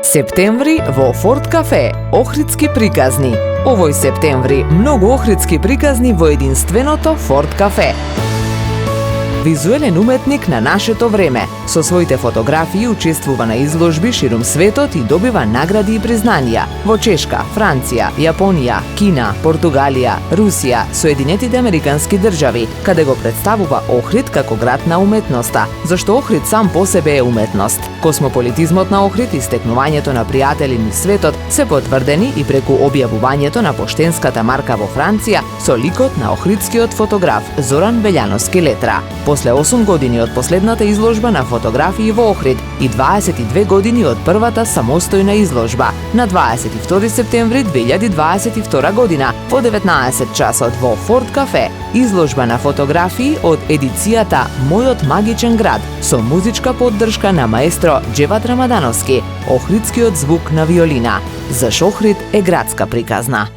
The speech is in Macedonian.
Септември во Форт Кафе, Охридски приказни. Овој септември многу охридски приказни во единственото Форт Кафе. Визуелен уметник на нашето време. Со своите фотографии учествува на изложби ширум светот и добива награди и признанија во Чешка, Франција, Јапонија, Кина, Португалија, Русија, Соединетите Американски држави, каде го представува Охрид како град на уметноста, зашто Охрид сам по себе е уметност. Космополитизмот на Охрид и стекнувањето на пријатели низ светот се потврдени и преку објавувањето на поштенската марка во Франција со ликот на охридскиот фотограф Зоран Белјановски Летра. После 8 години од последната изложба на фотографии во Охрид и 22 години од првата самостојна изложба, на 22 септември 2022 година во 19 часот во Форт Кафе, изложба на фотографии од едицијата Мојот магичен град со музичка поддршка на маестро Џеват Рамадановски, Охридскиот звук на виолина. Заш Охрид е градска приказна.